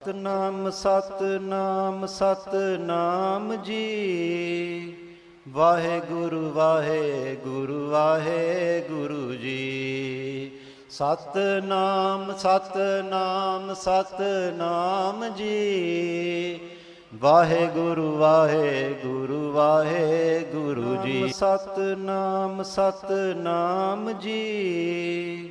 ਸਤਨਾਮ ਸਤਨਾਮ ਸਤਨਾਮ ਜੀ। ਵਾਹਿਗੁਰੂ ਵਾਹਿਗੁਰੂ ਵਾਹਿਗੁਰੂ ਜੀ। ਸਤਨਾਮ ਸਤਨਾਮ ਸਤਨਾਮ ਜੀ। ਵਾਹਿਗੁਰੂ ਵਾਹਿਗੁਰੂ ਵਾਹਿਗੁਰੂ ਜੀ। ਸਤਨਾਮ ਸਤਨਾਮ ਜੀ।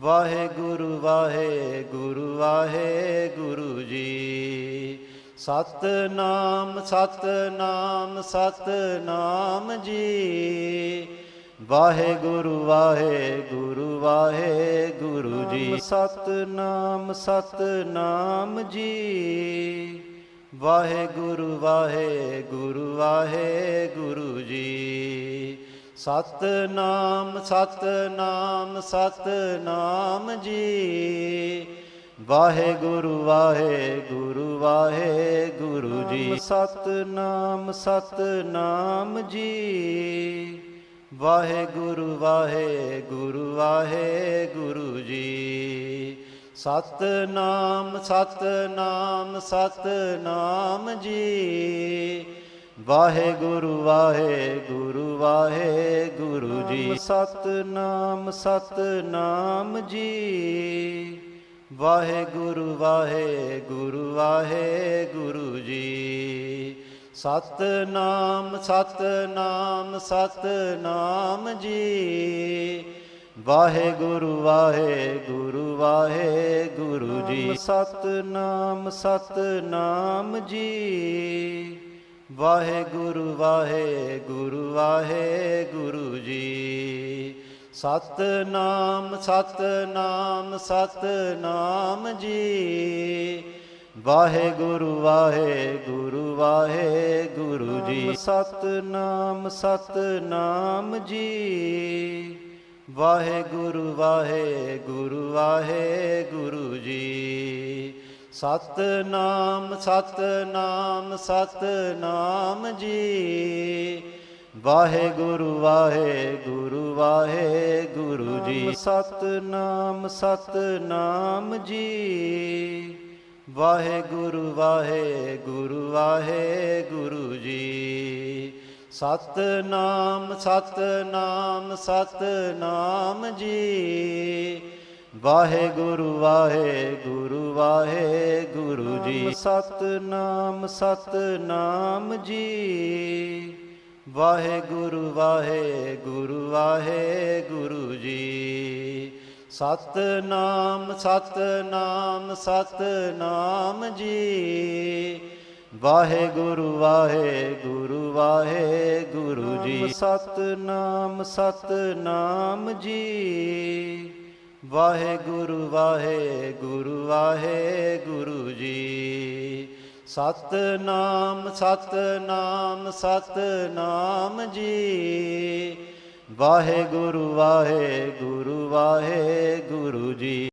ਵਾਹਿਗੁਰੂ ਵਾਹਿਗੁਰੂ ਵਾਹਿਗੁਰੂ ਜੀ। ਸਤਨਾਮ ਸਤਨਾਮ ਸਤਨਾਮ ਜੀ। ਵਾਹਿਗੁਰੂ ਵਾਹਿਗੁਰੂ ਵਾਹਿਗੁਰੂ ਜੀ। ਸਤਨਾਮ ਸਤਨਾਮ ਜੀ। ਵਾਹਿਗੁਰੂ ਵਾਹਿਗੁਰੂ ਵਾਹਿਗੁਰੂ ਜੀ। ਸਤਨਾਮ ਸਤਨਾਮ ਸਤਨਾਮ ਜੀ। ਵਾਹਿਗੁਰੂ ਵਾਹਿਗੁਰੂ ਵਾਹਿਗੁਰੂ ਜੀ। ਸਤਨਾਮ ਸਤਨਾਮ ਜੀ। ਵਾਹਿਗੁਰੂ ਵਾਹਿਗੁਰੂ ਵਾਹਿਗੁਰੂ ਜੀ। ਸਤਨਾਮ ਸਤਨਾਮ ਸਤਨਾਮ ਜੀ। ਵਾਹਿਗੁਰੂ ਵਾਹਿਗੁਰੂ ਵਾਹਿਗੁਰੂ ਜੀ। ਸਤਨਾਮ ਸਤਨਾਮ ਜੀ। ਵਾਹਿਗੁਰੂ ਵਾਹਿਗੁਰੂ ਵਾਹਿਗੁਰੂ ਜੀ। ਸਤਨਾਮ ਸਤਨਾਮ ਸਤਨਾਮ ਜੀ। ਵਾਹਿਗੁਰੂ ਵਾਹਿਗੁਰੂ ਵਾਹਿਗੁਰੂ ਜੀ। ਸਤਨਾਮ ਸਤਨਾਮ ਜੀ। ਵਾਹਿਗੁਰੂ ਵਾਹਿਗੁਰੂ ਵਾਹਿਗੁਰੂ ਜੀ। ਸਤਨਾਮ ਸਤਨਾਮ ਸਤਨਾਮ ਜੀ। ਵਾਹਿਗੁਰੂ ਵਾਹਿਗੁਰੂ ਵਾਹਿਗੁਰੂ ਜੀ। ਸਤਨਾਮ ਸਤਨਾਮ ਜੀ। ਵਾਹਿਗੁਰੂ ਵਾਹਿਗੁਰੂ ਵਾਹਿਗੁਰੂ ਜੀ। ਸਤਨਾਮ ਸਤਨਾਮ ਸਤਨਾਮ ਜੀ। ਵਾਹਿਗੁਰੂ ਵਾਹਿਗੁਰੂ ਵਾਹਿਗੁਰੂ ਜੀ। ਸਤਨਾਮ ਸਤਨਾਮ ਜੀ। ਵਾਹਿਗੁਰੂ ਵਾਹਿਗੁਰੂ ਵਾਹਿਗੁਰੂ ਜੀ। ਸਤਨਾਮ ਸਤਨਾਮ ਸਤਨਾਮ ਜੀ। ਵਾਹਿਗੁਰੂ ਵਾਹਿਗੁਰੂ ਵਾਹਿਗੁਰੂ ਜੀ। ਸਤਨਾਮ ਸਤਨਾਮ ਜੀ। ਵਾਹਿਗੁਰੂ ਵਾਹਿਗੁਰੂ ਵਾਹਿਗੁਰੂ ਜੀ। ਸਤਨਾਮ ਸਤਨਾਮ ਸਤਨਾਮ ਜੀ। ਵਾਹਿਗੁਰੂ ਵਾਹਿਗੁਰੂ ਵਾਹਿਗੁਰੂ ਜੀ। ਸਤਨਾਮ ਸਤਨਾਮ ਜੀ। ਵਾਹਿਗੁਰੂ ਵਾਹਿਗੁਰੂ ਵਾਹਿਗੁਰੂ ਜੀ। ਸਤਨਾਮ ਸਤਨਾਮ ਸਤਨਾਮ ਜੀ। ਵਾਹਿਗੁਰੂ ਵਾਹਿਗੁਰੂ ਵਾਹਿਗੁਰੂ ਜੀ।